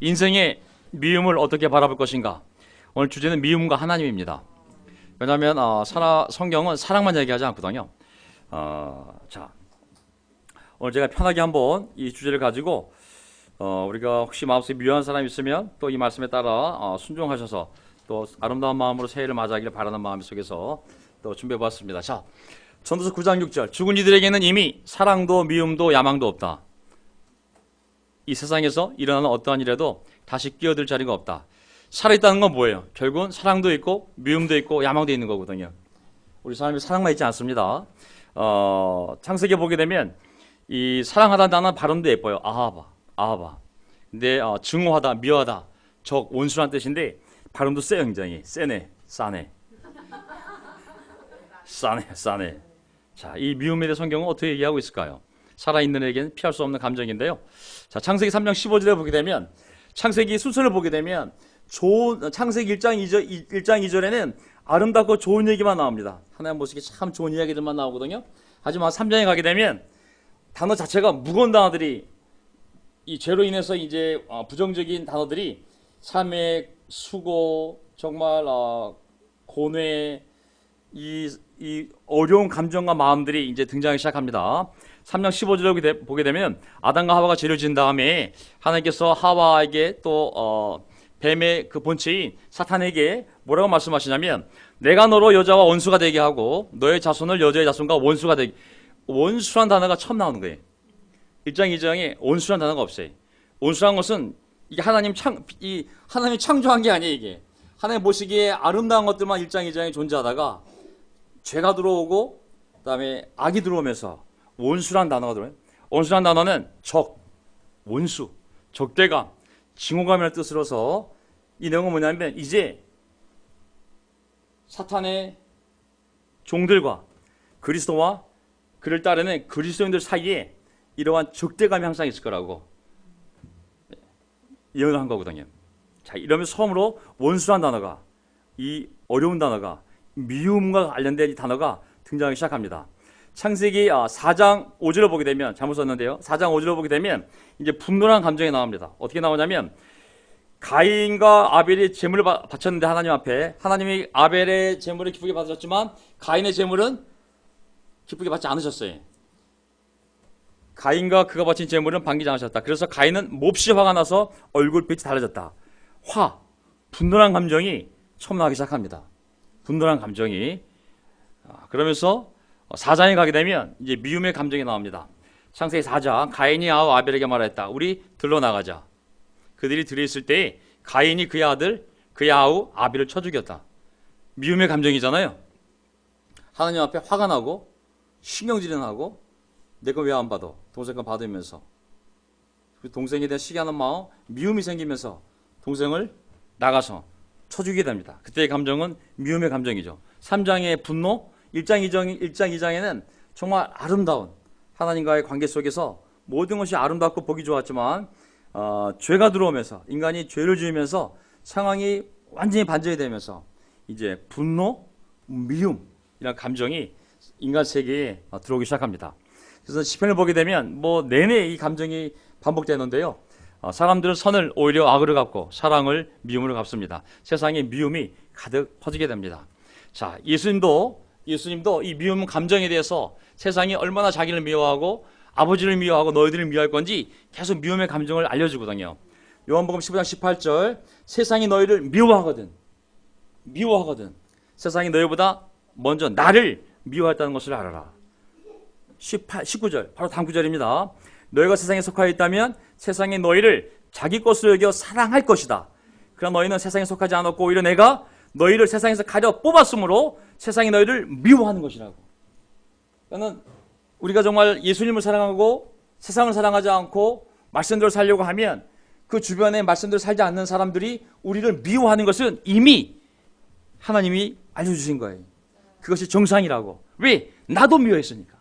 인생의 미움을 어떻게 바라볼 것인가? 오늘 주제는 미움과 하나님입니다. 왜냐하면 성경은 사랑만 얘기하지 않거든요. 자, 오늘 제가 편하게 한번 이 주제를 가지고 우리가 혹시 마음속에 미워하는 사람이 있으면 또 이 말씀에 따라 순종하셔서 또 아름다운 마음으로 새해를 맞이하기를 바라는 마음 속에서 또 준비해봤습니다. 자, 전도서 9장 6절. 죽은 이들에게는 이미 사랑도 미움도 야망도 없다. 이 세상에서 일어나는 어떠한 일에도 다시 끼어들 자리가 없다. 살아있다는 건 뭐예요? 결국은 사랑도 있고 미움도 있고 야망도 있는 거거든요. 우리 사람이 사랑만 있지 않습니다. 창세기에 보게 되면 이 사랑하다는 단어는 발음도 예뻐요. 아하바. 근데 증오하다, 미워하다, 적, 원수란 뜻인데 발음도 세요. 굉장히 세네, 싸네. 자, 이 미움에 대해 성경은 어떻게 얘기하고 있을까요? 살아있는 에게는 피할 수 없는 감정인데요. 자, 창세기 3장 15절에 보게 되면, 창세기 순서를 보게 되면 창세기 1장 2절에는 아름답고 좋은 얘기만 나옵니다. 하나님 보시기에 참 좋은 이야기들만 나오거든요. 하지만 3장에 가게 되면 단어 자체가 무거운 단어들이, 이 죄로 인해서 이제 부정적인 단어들이 삶의 수고, 정말 고뇌, 이 어려운 감정과 마음들이 이제 등장하기 시작합니다. 3장 15절을 보게 되면 아담과 하와가 죄를 지은 다음에 하나님께서 하와에게 또 뱀의 그 본체인 사탄에게 뭐라고 말씀하시냐면, 내가 너로 여자와 원수가 되게 하고 너의 자손을 여자의 자손과 원수가 되게. 원수란 단어가 처음 나오는 거예요. 1장 2장에 원수란 단어가 없어요. 원수란 것은 이게 하나님이 창조한 게 아니에요. 이게 하나님 보시기에 아름다운 것들만 1장 2장에 존재하다가 죄가 들어오고 그다음에 악이 들어오면서 원수란 단어가 들어요. 원수란 단어는 적, 원수, 적대감, 증오감이라는 뜻으로서 이 내용은 뭐냐면, 이제 사탄의 종들과 그리스도와 그를 따르는 그리스도인들 사이에 이러한 적대감이 항상 있을 거라고 예언을 한 거거든요. 자, 이러면서 처음으로 원수란 단어가, 이 어려운 단어가, 미움과 관련된 이 단어가 등장하기 시작합니다. 창세기 4장 5절을 보게 되면, 잘못 썼는데요, 4장 5절을 보게 되면 이제 분노라는 감정이 나옵니다. 어떻게 나오냐면, 가인과 아벨이 제물을 바쳤는데 하나님 앞에, 하나님이 아벨의 제물을 기쁘게 받으셨지만 가인의 제물은 기쁘게 받지 않으셨어요. 가인과 그가 바친 제물은 반기지 않으셨다. 그래서 가인은 몹시 화가 나서 얼굴빛이 달라졌다. 분노란 감정이 처음 나오기 시작합니다. 분노란 감정이. 그러면서 4장에 가게 되면 이제 미움의 감정이 나옵니다. 창세기 4장, 가인이 아우 아벨에게 말했다. 우리 들러나가자. 그들이 들어있을 때 가인이 그의 아들, 그의 아우 아벨을 쳐 죽였다. 미움의 감정이잖아요. 하나님 앞에 화가 나고 신경질이 나고, 내 거 왜 안 받아? 동생 거 받으면서 동생에 대한 시기하는 마음, 미움이 생기면서 동생을 나가서 쳐 죽이게 됩니다. 그때의 감정은 미움의 감정이죠. 3장의 분노, 1장 2장에는 정말 아름다운 하나님과의 관계 속에서 모든 것이 아름답고 보기 좋았지만 죄가 들어오면서, 인간이 죄를 지으면서 상황이 완전히 반전이 되면서 이제 분노, 미움 이런 감정이 인간 세계에 들어오기 시작합니다. 그래서 시편을 보게 되면 내내 이 감정이 반복되는데요. 사람들은 선을 오히려 악으로 갚고 사랑을 미움으로 갚습니다. 세상에 미움이 가득 퍼지게 됩니다. 자, 예수님도 이 미움 감정에 대해서 세상이 얼마나 자기를 미워하고 아버지를 미워하고 너희들을 미워할 건지 계속 미움의 감정을 알려주거든요. 요한복음 15장 18절, 세상이 너희를 미워하거든. 세상이 너희보다 먼저 나를 미워했다는 것을 알아라. 19절, 바로 다음 구절입니다. 너희가 세상에 속하여 있다면 세상이 너희를 자기 것으로 여겨 사랑할 것이다. 그러나 너희는 세상에 속하지 않았고 오히려 내가 너희를 세상에서 가려 뽑았으므로 세상이 너희를 미워하는 것이라고. 그러니까 우리가 정말 예수님을 사랑하고 세상을 사랑하지 않고 말씀대로 살려고 하면 그 주변에 말씀대로 살지 않는 사람들이 우리를 미워하는 것은 이미 하나님이 알려주신 거예요. 그것이 정상이라고. 왜? 나도 미워했으니까.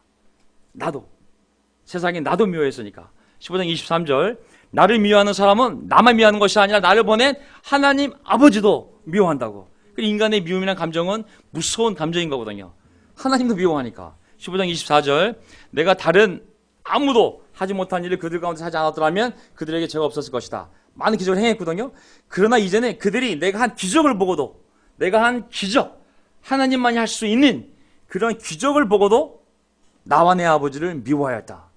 세상에 나도 미워했으니까. 15장 23절, 나를 미워하는 사람은 나만 미워하는 것이 아니라 나를 보낸 하나님 아버지도 미워한다고. 인간의 미움이라는 감정은 무서운 감정인 거거든요. 하나님도 미워하니까. 15장 24절, 내가 다른 아무도 하지 못한 일을 그들 가운데 하지 않았더라면 그들에게 죄가 없었을 것이다. 많은 기적을 행했거든요. 그러나 이제는 그들이 내가 한 기적을 보고도, 내가 한 기적, 하나님만이 할 수 있는 그런 기적을 보고도 나와 내 아버지를 미워하였다.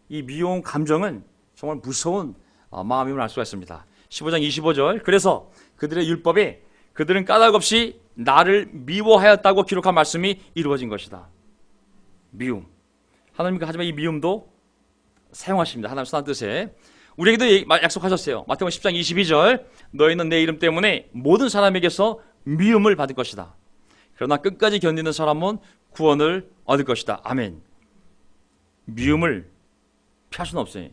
이 미워한 감정은 정말 무서운 마음임을 알 수가 있습니다. 15장 25절, 그래서 그들의 율법에 그들은 까닭 없이 나를 미워하였다고 기록한 말씀이 이루어진 것이다. 미움. 하나님께서 하지만 이 미움도 사용하십니다. 하나님 선한 뜻에. 우리에게도 약속하셨어요. 마태복음 10장 22절, 너희는 내 이름 때문에 모든 사람에게서 미움을 받을 것이다. 그러나 끝까지 견디는 사람은 구원을 얻을 것이다. 아멘. 미움을 피할 수는 없어요.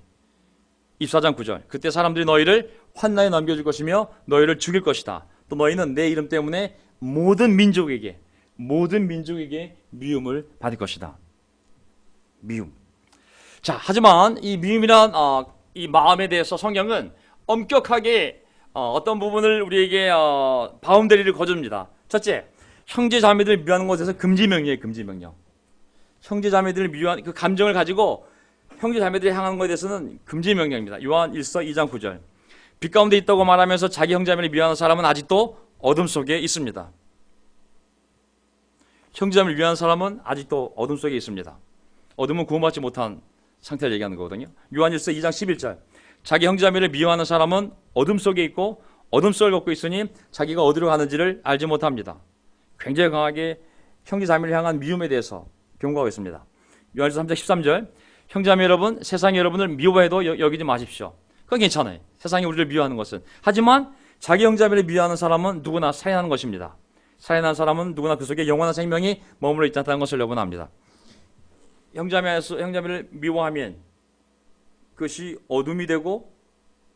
24장 9절, 그때 사람들이 너희를 환난에 넘겨줄 것이며 너희를 죽일 것이다. 또 너희는 내 이름 때문에 모든 민족에게 미움을 받을 것이다. 미움. 자, 하지만 이 미움이란 이 마음에 대해서 성경은 엄격하게 어떤 부분을 우리에게 바운더리를 거줍니다. 첫째, 형제 자매들을 미워하는 것에 대해서 금지 명령이에요. 금지 명령. 형제 자매들을 미워하는 그 감정을 가지고 형제 자매들이 향하는 것에 대해서는 금지 명령입니다. 요한 1서 2장 9절. 빛 가운데 있다고 말하면서 자기 형제 자매를 미워하는 사람은 아직도 어둠 속에 있습니다. 형제 자매를 미워하는 사람은 아직도 어둠 속에 있습니다. 어둠은 구원받지 못한 상태를 얘기하는 거거든요. 요한 1서 2장 11절. 자기 형제 자매를 미워하는 사람은 어둠 속에 있고 어둠 속을 걷고 있으니 자기가 어디로 가는지를 알지 못합니다. 굉장히 강하게 형제 자매를 향한 미움에 대해서 경고하고 있습니다. 요한일서 3장 13절. 형제 자매 여러분, 세상이 여러분을 미워해도 여기지 마십시오. 그건 괜찮아요. 세상이 우리를 미워하는 것은. 하지만 자기 형제 자매를 미워하는 사람은 누구나 살인하는 것입니다. 살인하는 사람은 누구나 그 속에 영원한 생명이 머물러 있지 않다는 것을 여러분 압니다. 형제 자매를 미워하면 그것이 어둠이 되고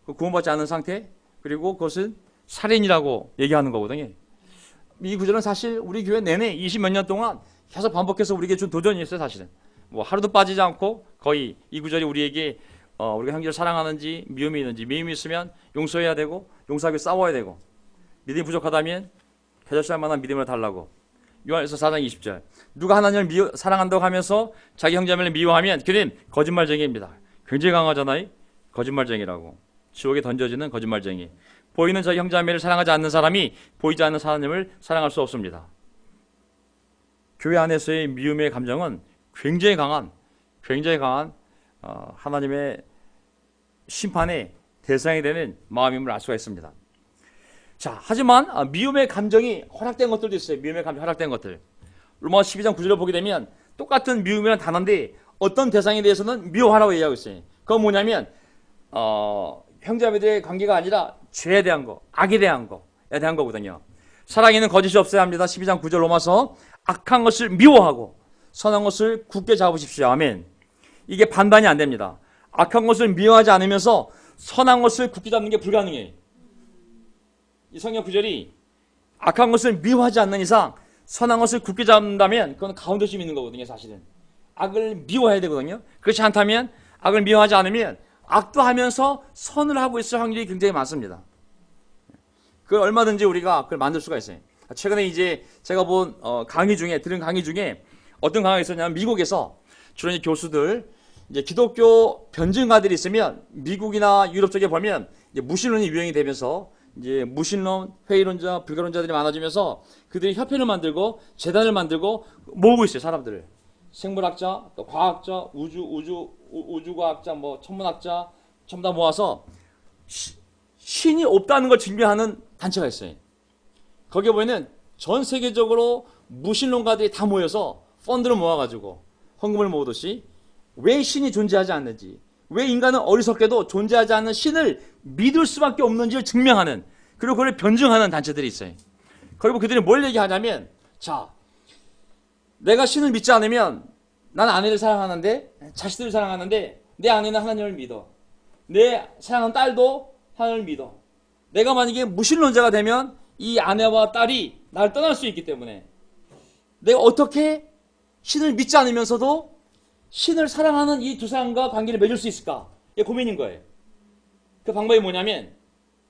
구원받지 않은 상태, 그리고 그것은 살인이라고 얘기하는 거거든요. 이 구절은 사실 우리 교회 내내 20몇 년 동안 계속 반복해서 우리에게 준 도전이었어요. 사실은 뭐 하루도 빠지지 않고 거의 이 구절이 우리에게 우리가 형제를 사랑하는지 미움이 있는지, 미움이 있으면 용서해야 되고 용서하기 싸워야 되고, 믿음이 부족하다면 해결할 만한 믿음을 달라고. 요한일서 4장 20절. 누가 하나님을 사랑한다고 하면서 자기 형제를 미워하면 그는 거짓말쟁이입니다. 굉장히 강하잖아요. 거짓말쟁이라고. 지옥에 던져지는 거짓말쟁이. 보이는 자기 형제를 사랑하지 않는 사람이 보이지 않는 하나님을 사랑할 수 없습니다. 교회 안에서의 미움의 감정은 굉장히 강한 하나님의 심판의 대상이 되는 마음임을 알 수가 있습니다. 자, 하지만 미움의 감정이 허락된 것들도 있어요. 미움의 감정이 허락된 것들. 로마 12장 9절을 보게 되면 똑같은 미움이라는 단어인데 어떤 대상에 대해서는 미워하라고 얘기하고 있어요. 그건 뭐냐면 형제자매들의 관계가 아니라 죄에 대한 거, 악에 대한 거거든요. 사랑에는 거짓이 없어야 합니다. 12장 9절 로마서. 악한 것을 미워하고 선한 것을 굳게 잡으십시오. 아멘. 이게 반반이 안 됩니다. 악한 것을 미워하지 않으면서 선한 것을 굳게 잡는 게 불가능해요. 이 성경 구절이 악한 것을 미워하지 않는 이상 선한 것을 굳게 잡는다면 그건 가운데쯤 있는 거거든요. 사실은 악을 미워해야 되거든요. 그렇지 않다면, 악을 미워하지 않으면 악도 하면서 선을 하고 있을 확률이 굉장히 많습니다. 그걸 얼마든지 우리가 그걸 만들 수가 있어요. 최근에 이제 제가 본 들은 강의 중에 어떤 강의가 있었냐면, 미국에서 주로 이제 교수들, 이제 기독교 변증가들이 있으면 미국이나 유럽 쪽에 보면 이제 무신론이 유행이 되면서 이제 무신론, 회의론자, 불가론자들이 많아지면서 그들이 협회를 만들고 재단을 만들고 모으고 있어요. 사람들을. 생물학자, 또 과학자, 우주과학자, 뭐 천문학자 전부 다 모아서 신이 없다는 걸 증명하는 단체가 있어요. 거기에 보면은 전 세계적으로 무신론가들이 다 모여서 펀드를 모아가지고 헌금을 모으듯이 왜 신이 존재하지 않는지, 왜 인간은 어리석게도 존재하지 않는 신을 믿을 수밖에 없는지를 증명하는, 그리고 그걸 변증하는 단체들이 있어요. 그리고 그들이 뭘 얘기하냐면, 자, 내가 신을 믿지 않으면 난 아내를 사랑하는데, 자식들을 사랑하는데 내 아내는 하나님을 믿어. 내 사랑하는 딸도 하나님을 믿어. 내가 만약에 무신론자가 되면 이 아내와 딸이 나를 떠날 수 있기 때문에 내가 어떻게 신을 믿지 않으면서도 신을 사랑하는 이 두 사람과 관계를 맺을 수 있을까? 이게 고민인 거예요. 그 방법이 뭐냐면,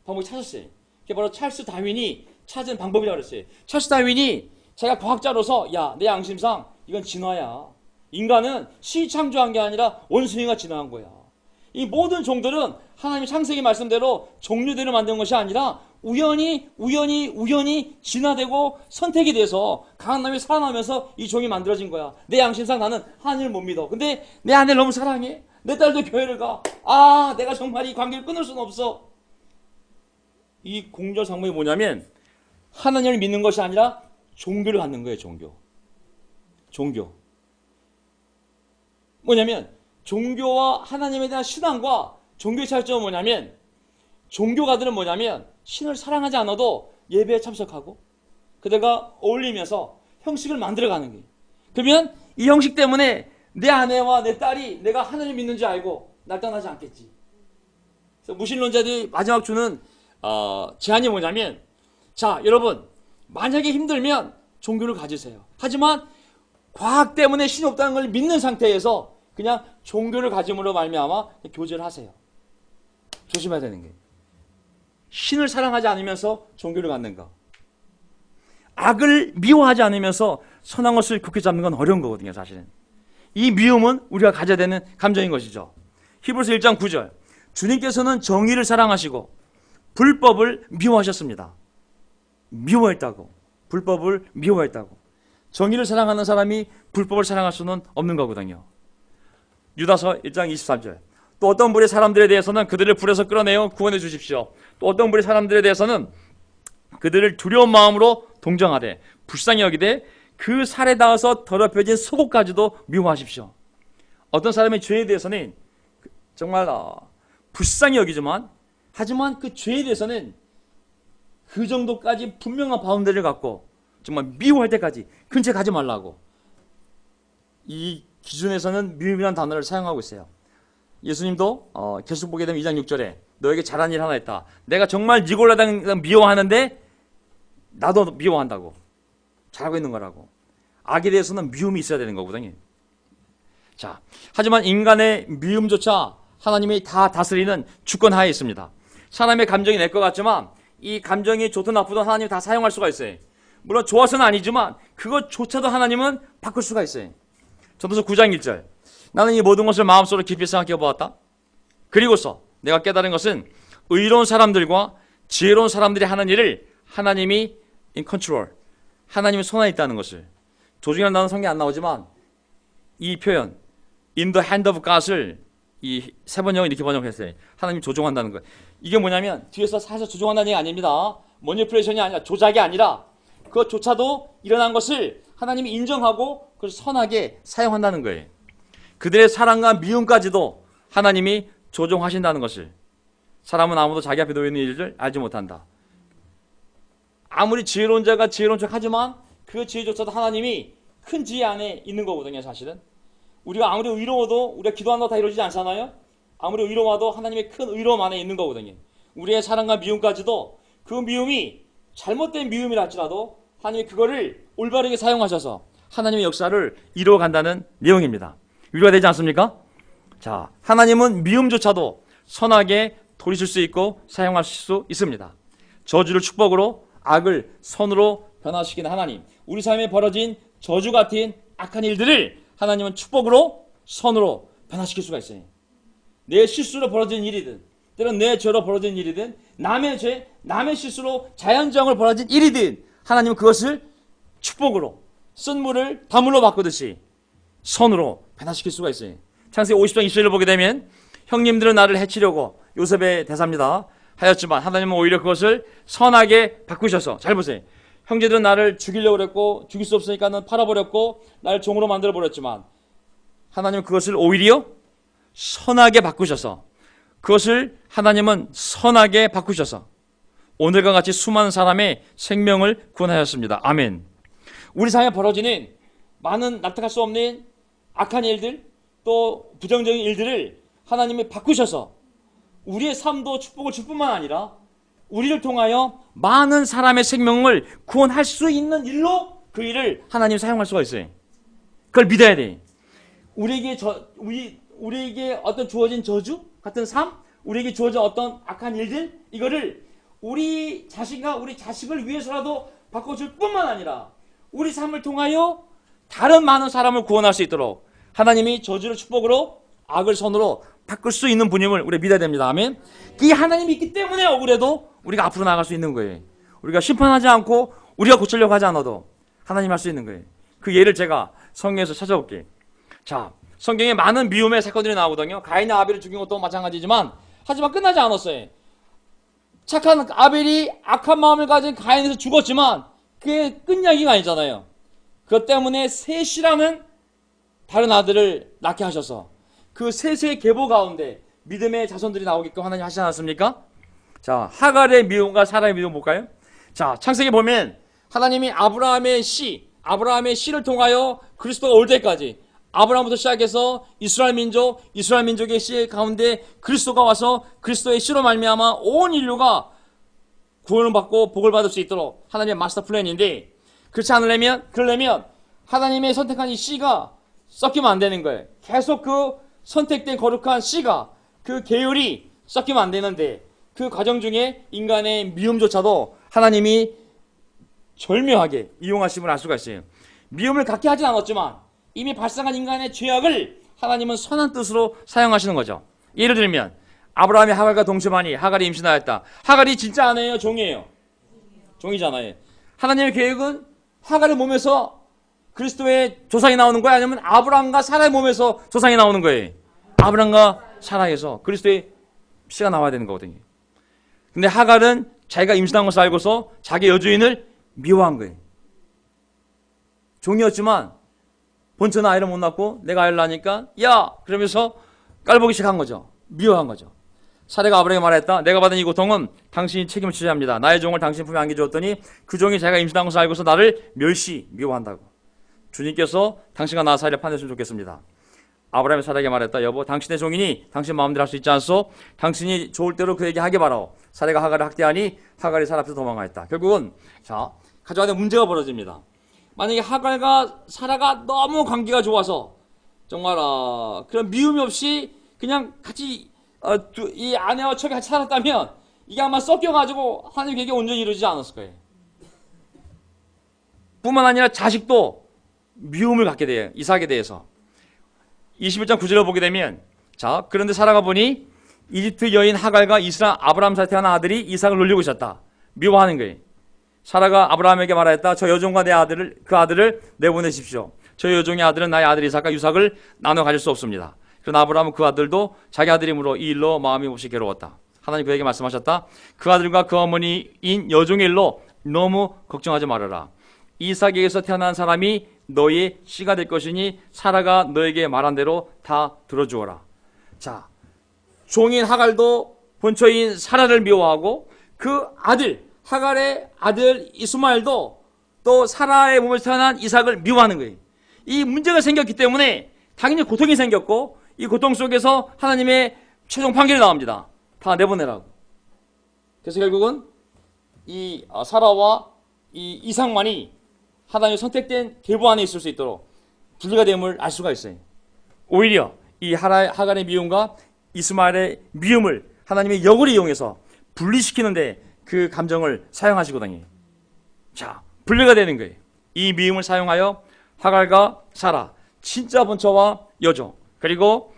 방법이 찾았어요. 그게 바로 찰스 다윈이 찾은 방법이라고 그랬어요. 찰스 다윈이 자기가 과학자로서, 야, 내 양심상 이건 진화야. 인간은 신이 창조한 게 아니라 원숭이가 진화한 거야. 이 모든 종들은 하나님 창세기 말씀대로 종류대로 만든 것이 아니라 우연히 진화되고 선택이 돼서 강한 남이 살아나면서 이 종이 만들어진 거야. 내 양심상 나는 하나님을 못 믿어. 근데 내 아내를 너무 사랑해. 내 딸도 교회를 가. 아, 내가 정말 이 관계를 끊을 수는 없어. 이 공절상봉이 뭐냐면 하나님을 믿는 것이 아니라 종교를 갖는 거예요. 종교. 뭐냐면 종교와 하나님에 대한 신앙과 종교의 차이점은 뭐냐면, 종교가들은 뭐냐면 신을 사랑하지 않아도 예배에 참석하고 그들과 어울리면서 형식을 만들어가는 거예요. 그러면 이 형식 때문에 내 아내와 내 딸이 내가 하나님을 믿는지 알고 날 떠나지 않겠지. 그래서 무신론자들이 마지막 주는 제안이 뭐냐면, 자, 여러분, 만약에 힘들면 종교를 가지세요. 하지만 과학 때문에 신이 없다는 걸 믿는 상태에서 그냥 종교를 가짐으로 말미암아 교제를 하세요. 조심해야 되는 게, 신을 사랑하지 않으면서 종교를 갖는 거, 악을 미워하지 않으면서 선한 것을 굳게 잡는 건 어려운 거거든요. 사실은 이 미움은 우리가 가져야 되는 감정인 것이죠. 히브리서 1장 9절, 주님께서는 정의를 사랑하시고 불법을 미워하셨습니다. 미워했다고. 불법을 미워했다고. 정의를 사랑하는 사람이 불법을 사랑할 수는 없는 거거든요. 유다서 1장 23절, 또 어떤 불의 사람들에 대해서는 그들을 불에서 끌어내어 구원해 주십시오. 또 어떤 불의 사람들에 대해서는 그들을 두려운 마음으로 동정하되 불쌍히 여기되 그 살에 닿아서 더럽혀진 속옷까지도 미워하십시오. 어떤 사람의 죄에 대해서는 정말 불쌍히 여기지만, 하지만 그 죄에 대해서는 그 정도까지 분명한 바운더리를 갖고 정말 미워할 때까지 근처에 가지 말라고, 이 기준에서는 미움이라는 단어를 사용하고 있어요. 예수님도 계속 보게 되면 2장 6절에 너에게 잘한 일 하나 있다. 내가 정말 니골라당 미워하는데 나도 미워한다고. 잘하고 있는 거라고. 악에 대해서는 미움이 있어야 되는 거거든요. 자, 하지만 인간의 미움조차 하나님이 다 다스리는 주권 하에 있습니다. 사람의 감정이 내 것 같지만 이 감정이 좋든 나쁘든 하나님이 다 사용할 수가 있어요. 물론 좋아서는 아니지만 그것조차도 하나님은 바꿀 수가 있어요. 전도서 9장 1절, 나는 이 모든 것을 마음속으로 깊이 생각해 보았다. 그리고서 내가 깨달은 것은 의로운 사람들과 지혜로운 사람들이 하는 일을 하나님이 in control, 하나님이 손안에 있다는 것을. 조중이라는 단어는 성경에 안 나오지만 이 표현 in the hand of God을 이 세 번역은 이렇게 번역했어요. 하나님이 조종한다는 거예요. 이게 뭐냐면 뒤에서 살살 조종한다는 얘기 아닙니다. 머니플레이션이 아니라, 조작이 아니라 그것조차도 일어난 것을 하나님이 인정하고 그걸 선하게 사용한다는 거예요. 그들의 사랑과 미움까지도 하나님이 조종하신다는 것을. 사람은 아무도 자기 앞에 놓여 있는 일을 알지 못한다. 아무리 지혜로운 자가 지혜로운 척 하지만 그 지혜조차도 하나님이 큰 지혜 안에 있는 거거든요. 사실은 우리가 아무리 의로워도 우리가 기도한다고 다 이루어지지 않잖아요. 아무리 의로워도 하나님의 큰 의로움 안에 있는 거거든요. 우리의 사랑과 미움까지도 그 미움이 잘못된 미움이라 할지라도 하나님이 그거를 올바르게 사용하셔서 하나님의 역사를 이루어간다는 내용입니다. 위로가 되지 않습니까? 자, 하나님은 미움조차도 선하게 돌이킬 수 있고 사용하실 수 있습니다. 저주를 축복으로, 악을 선으로 변화시키는 하나님, 우리 삶에 벌어진 저주 같은 악한 일들을 하나님은 축복으로, 선으로 변화시킬 수가 있어요. 내 실수로 벌어진 일이든, 때론 내 죄로 벌어진 일이든, 남의 죄, 남의 실수로 자연정을 벌어진 일이든 하나님은 그것을 축복으로, 쓴 물을 다물로 바꾸듯이 선으로 변화시킬 수가 있어요. 창세기 50장 20절을 보게 되면 형님들은 나를 해치려고, 요셉의 대사입니다, 하였지만 하나님은 오히려 그것을 선하게 바꾸셔서, 잘 보세요. 형제들은 나를 죽이려고 그랬고 죽일 수 없으니까 팔아버렸고 나를 종으로 만들어버렸지만 하나님은 그것을 오히려 선하게 바꾸셔서, 그것을 하나님은 선하게 바꾸셔서 오늘과 같이 수많은 사람의 생명을 구원하였습니다. 아멘. 우리 삶에 벌어지는 많은 납득할 수 없는 악한 일들, 또 부정적인 일들을 하나님이 바꾸셔서 우리의 삶도 축복을 줄 뿐만 아니라 우리를 통하여 많은 사람의 생명을 구원할 수 있는 일로 그 일을 하나님이 사용할 수가 있어요. 그걸 믿어야 돼. 우리에게 어떤 주어진 저주 같은 삶, 우리에게 주어진 어떤 악한 일들, 이거를 우리 자신과 우리 자식을 위해서라도 바꿔줄 뿐만 아니라 우리 삶을 통하여 다른 많은 사람을 구원할 수 있도록 하나님이 저주를 축복으로, 악을 선으로 바꿀 수 있는 분임을 우리가 믿어야 됩니다. 아멘. 이 하나님이 있기 때문에 억울해도 우리가 앞으로 나아갈 수 있는 거예요. 우리가 심판하지 않고 우리가 고치려고 하지 않아도 하나님 할 수 있는 거예요. 그 예를 제가 성경에서 찾아볼게요. 자, 성경에 많은 미움의 사건들이 나오거든요. 가인이 아벨을 죽인 것도 마찬가지지만 하지만 끝나지 않았어요. 착한 아벨이 악한 마음을 가진 가인에서 죽었지만 그게 끝이야기가 아니잖아요. 그것 때문에 셋이라는 다른 아들을 낳게 하셔서 그 셋의 계보 가운데 믿음의 자손들이 나오게끔 하나님 하시지 않았습니까? 자, 하갈의 미움과 사라의 미움 볼까요? 자, 창세기 보면 하나님이 아브라함의 씨를 통하여 그리스도가 올 때까지 아브라함부터 시작해서 이스라엘 민족의 씨 가운데 그리스도가 와서 그리스도의 씨로 말미암아 온 인류가 구원을 받고 복을 받을 수 있도록 하나님의 마스터 플랜인데, 그렇지 그러려면 하나님의 선택한 이 씨가 섞이면 안 되는 거예요. 계속 그 선택된 거룩한 씨가, 그 계율이 섞이면 안 되는데, 그 과정 중에 인간의 미움조차도 하나님이 절묘하게 이용하심을 알 수가 있어요. 미움을 갖게 하진 않았지만 이미 발생한 인간의 죄악을 하나님은 선한 뜻으로 사용하시는 거죠. 예를 들면 아브라함이 하갈과 동침하니 하갈이 임신하였다. 하갈이 진짜 아내예요, 종이에요? 종이잖아요. 하나님의 계획은 하갈의 몸에서 그리스도의 조상이 나오는 거야? 아니면 아브라함과 사라의 몸에서 조상이 나오는 거예요? 아브라함과 사라에서 그리스도의 씨가 나와야 되는 거거든요. 근데 하갈은 자기가 임신한 것을 알고서 자기 여주인을 미워한 거예요. 종이었지만 본처는 아이를 못 낳고 내가 아이를 낳으니까 야! 그러면서 깔보기 시작한 거죠. 미워한 거죠. 사례가 아브라함에게 말했다. 내가 받은 이 고통은 당신이 책임을 지셔야 합니다. 나의 종을 당신 품에 안겨주었더니 그 종이 자기가 임신한 것을 알고서 나를 미워한다고. 주님께서 당신과 나 사이를 판단했으면 좋겠습니다. 아브라함이 사례에게 말했다. 여보, 당신의 종이니 당신 마음대로 할 수 있지 않소? 당신이 좋을 대로 그에게 하게 바라오. 사례가 하갈을 학대하니 하갈이 사라 앞에서 도망가했다. 결국은 가족 안에 문제가 벌어집니다. 만약에 하갈과 사라가 너무 관계가 좋아서 정말 그런 미움이 없이 그냥 같이 이 아내와 척이 같이 살았다면 이게 아마 섞여가지고 하나님 계획에 온전히 이루어지지 않았을 거예요. 뿐만 아니라 자식도 미움을 갖게 돼요. 이삭에 대해서. 21장 9절을 보게 되면 그런데 사라가 보니 이집트 여인 하갈과 아브라함 사이에 태어난 아들이 이삭을 놀리고 있었다. 미워하는 거예요. 사라가 아브라함에게 말하였다. 저 여종과 그 아들을 내보내십시오. 저 여종의 아들은 나의 아들 이삭과 유삭을 나눠 가질 수 없습니다. 그러나 아브라함은 그 아들도 자기 아들이므로 이 일로 마음이 몹시 괴로웠다. 하나님 그에게 말씀하셨다. 그 아들과 그 어머니인 여종의 일로 너무 걱정하지 말아라. 이삭에게서 태어난 사람이 너의 씨가 될 것이니 사라가 너에게 말한 대로 다 들어주어라. 자, 종인 하갈도 본처인 사라를 미워하고 그 아들 하갈의 아들 이스마엘도 또 사라의 몸에서 태어난 이삭을 미워하는 거예요. 이 문제가 생겼기 때문에 당연히 고통이 생겼고 이 고통 속에서 하나님의 최종 판결이 나옵니다. 다 내보내라고. 그래서 결국은 이 사라와 이 이삭만이 하나님의 선택된 계보 안에 있을 수 있도록 분리가 됨을 알 수가 있어요. 오히려 이 하갈의 미움과 이스마엘의 미움을 하나님의 역을 이용해서 분리시키는데 그 감정을 사용하시거든요. 자, 분리가 되는 거예요. 이 미움을 사용하여 하갈과 사라, 친자 본처와 여종, 그리고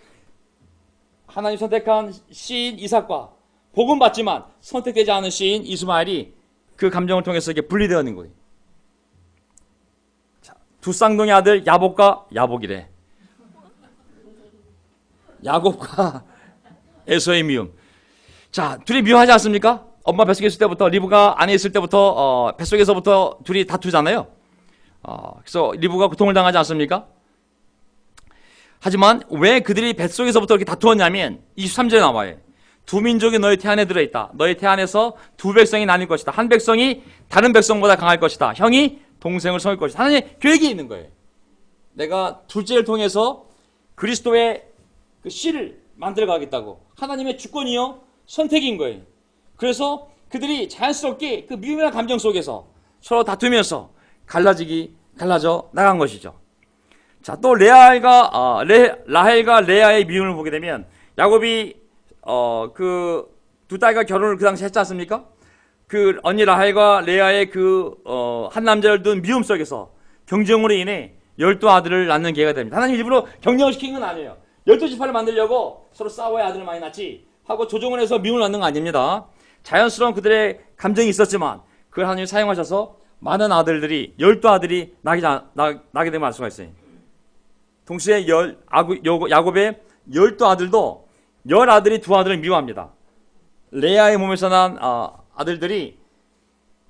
하나님 선택한 시인 이삭과 복은 받지만 선택되지 않은 시인 이스마엘이 그 감정을 통해서 이게 분리되어는 거예요. 자, 두 쌍둥이 아들 야곱과 에서의 미움. 자, 둘이 미워하지 않습니까? 엄마 뱃속에 있을 때부터, 리브가 안에 있을 때부터 뱃속에서부터 둘이 다투잖아요. 그래서 리브가 고통을 당하지 않습니까? 하지만 왜 그들이 뱃속에서부터 이렇게 다투었냐면 23절에 나와요. 두 민족이 너의 태 안에 들어있다. 너의 태 안에서 두 백성이 나뉠 것이다. 한 백성이 다른 백성보다 강할 것이다. 형이 동생을 섬길 것이다. 하나님의 계획이 있는 거예요. 내가 둘째를 통해서 그리스도의 그 씨를 만들어가겠다고. 하나님의 주권이요 선택인 거예요. 그래서 그들이 자연스럽게 그 미움이라는 감정 속에서 서로 다투면서 갈라져 나간 것이죠. 자, 또 라헬과 레아의 미움을 보게 되면 야곱이 그 두 딸과 결혼을 그 당시 했지 않습니까? 그 언니 라헬과 레아의 한 남자를 둔 미움 속에서 경쟁으로 인해 12 아들을 낳는 계기가 됩니다. 하나님 일부러 경쟁을 시킨 건 아니에요. 12지파를 만들려고 서로 싸워야 아들을 많이 낳지 하고 조정을 해서 미움을 낳는 거 아닙니다. 자연스러운 그들의 감정이 있었지만 그걸 하나님이 사용하셔서 많은 아들들이 12아들이 나게 되면 알 수가 있어요. 동시에 야곱의 12아들도 10아들이 2아들을 미워합니다. 레아의 몸에서 난 아들들이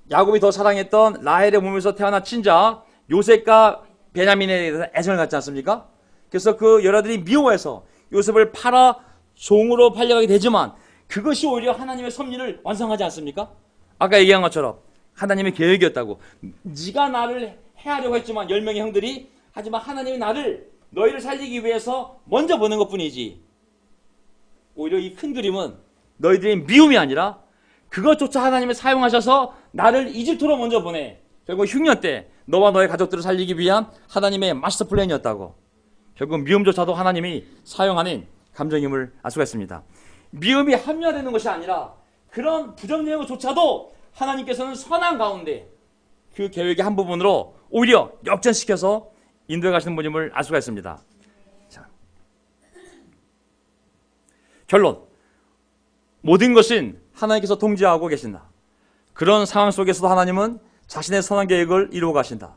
야곱이 더 사랑했던 라헬의 몸에서 태어난 친자 요셉과 베냐민에 대해서 애정을 갖지 않습니까? 그래서 그 여자들이 미워해서 요셉을 팔아 종으로 팔려가게 되지만 그것이 오히려 하나님의 섭리를 완성하지 않습니까? 아까 얘기한 것처럼 하나님의 계획이었다고. 네가 나를 해하려고 했지만 10명의 형들이, 하지만 하나님이 너희를 살리기 위해서 먼저 보낸 것뿐이지. 오히려 이 큰 그림은 너희들의 미움이 아니라 그것조차 하나님이 사용하셔서 나를 이집트로 먼저 보내. 결국 흉년 때 너와 너의 가족들을 살리기 위한 하나님의 마스터 플랜이었다고. 결국 미움조차도 하나님이 사용하는 감정임을 알 수가 있습니다. 미움이 합리화되는 것이 아니라 그런 부정적인 것조차도 하나님께서는 선한 가운데 그 계획의 한 부분으로 오히려 역전시켜서 인도해 가시는 분임을 알 수가 있습니다. 자, 결론. 모든 것은 하나님께서 통제하고 계신다. 그런 상황 속에서도 하나님은 자신의 선한 계획을 이루어 가신다.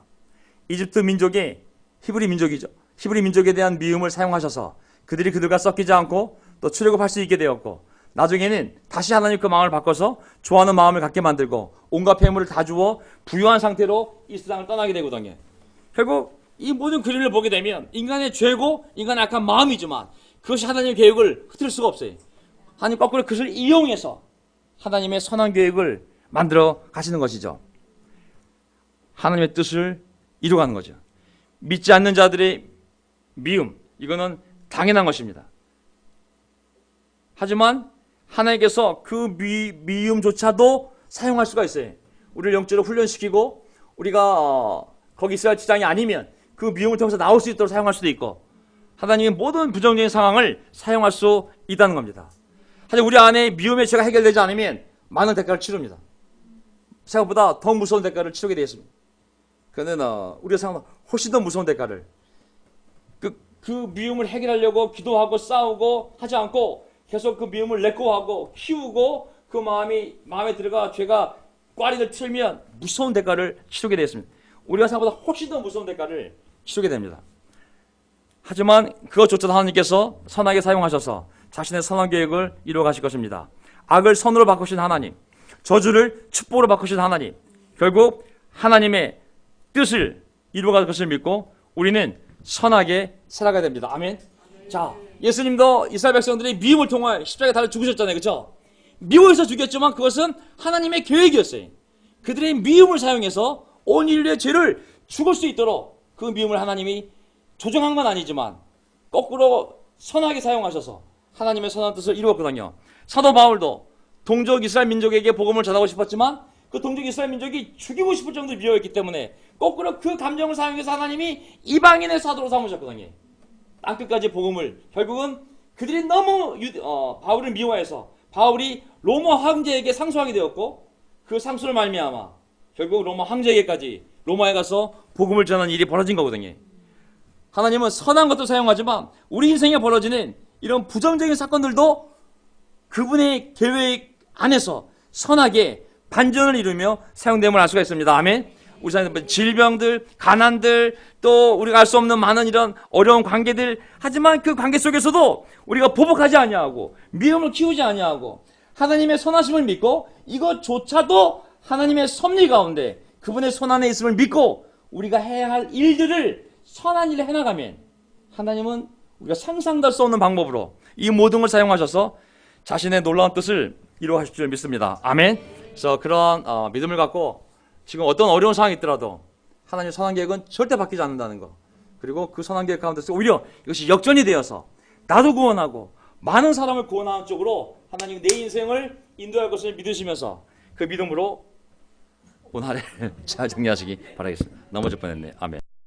이집트 민족이 히브리 민족이죠. 히브리 민족에 대한 미움을 사용하셔서 그들이 그들과 섞이지 않고 또 출애굽할 수 있게 되었고, 나중에는 다시 하나님 그 마음을 바꿔서 좋아하는 마음을 갖게 만들고 온갖 폐물을 다 주어 부유한 상태로 이 세상을 떠나게 되거든요. 결국 이 모든 그림을 보게 되면 인간의 죄고 인간의 악한 마음이지만 그것이 하나님의 계획을 흐트릴 수가 없어요. 하나님 거꾸로 그것을 이용해서 하나님의 선한 계획을 만들어 가시는 것이죠. 하나님의 뜻을 이루어가는 거죠. 믿지 않는 자들의 미움, 이거는 당연한 것입니다. 하지만 하나님께서 그 미움조차도 사용할 수가 있어요. 우리를 영적으로 훈련시키고 우리가 거기 있어야 할 지장이 아니면 그 미움을 통해서 나올 수 있도록 사용할 수도 있고, 하나님의 모든 부정적인 상황을 사용할 수 있다는 겁니다. 하지만 우리 안에 미움의 죄가 해결되지 않으면 많은 대가를 치릅니다. 생각보다 더 무서운 대가를 치르게 되어 있습니다. 그는 우리가 생각보다 훨씬 더 무서운 대가를, 그 미움을 해결하려고 기도하고 싸우고 하지 않고 계속 그 미움을 내고하고 키우고 그 마음에 들어가 죄가 꽈리를 틀면 무서운 대가를 치르게 되었습니다. 우리가 생각보다 훨씬 더 무서운 대가를 치르게 됩니다. 하지만 그것조차도 하나님께서 선하게 사용하셔서 자신의 선한 계획을 이루어 가실 것입니다. 악을 선으로 바꾸신 하나님, 저주를 축복으로 바꾸신 하나님, 결국 하나님의 뜻을 이루어갈 것을 믿고 우리는 선하게 살아가야 됩니다. 아멘. 자, 예수님도 이스라엘 백성들이 미움을 통해 십자가에 달려 죽으셨잖아요. 그렇죠? 미워해서 죽였지만 그것은 하나님의 계획이었어요. 그들의 미움을 사용해서 온 인류의 죄를 죽을 수 있도록 그 미움을 하나님이 조정한 건 아니지만 거꾸로 선하게 사용하셔서 하나님의 선한 뜻을 이루었거든요. 사도 바울도 동족 이스라엘 민족에게 복음을 전하고 싶었지만 그 동족 이스라엘 민족이 죽이고 싶을 정도로 미워했기 때문에 거꾸로 그 감정을 사용해서 하나님이 이방인의 사도로 삼으셨거든요. 땅끝까지 복음을, 결국은 그들이 너무 바울을 미워해서 바울이 로마 황제에게 상소하게 되었고, 그 상소를 말미암아 결국 로마 황제에게까지 로마에 가서 복음을 전하는 일이 벌어진 거거든요. 하나님은 선한 것도 사용하지만 우리 인생에 벌어지는 이런 부정적인 사건들도 그분의 계획 안에서 선하게 반전을 이루며 사용됨을 알 수가 있습니다. 아멘. 우리 사람들 질병들, 가난들, 또 우리가 알 수 없는 많은 이런 어려운 관계들, 하지만 그 관계 속에서도 우리가 보복하지 아니하고 미움을 키우지 아니하고 하나님의 선하심을 믿고 이것조차도 하나님의 섭리 가운데 그분의 손 안에 있음을 믿고 우리가 해야 할 일들을 선한 일을 해나가면 하나님은 우리가 상상도 할 수 없는 방법으로 이 모든 걸 사용하셔서 자신의 놀라운 뜻을 이루어가실 줄 믿습니다. 아멘. 그래서 그런 믿음을 갖고 지금 어떤 어려운 상황이 있더라도 하나님의 선한 계획은 절대 바뀌지 않는다는 거, 그리고 그 선한 계획 가운데서 오히려 이것이 역전이 되어서 나도 구원하고 많은 사람을 구원하는 쪽으로 하나님 내 인생을 인도할 것을 믿으시면서 그 믿음으로 오늘을 잘 정리하시기 바라겠습니다. 넘어질 뻔했네. 아멘.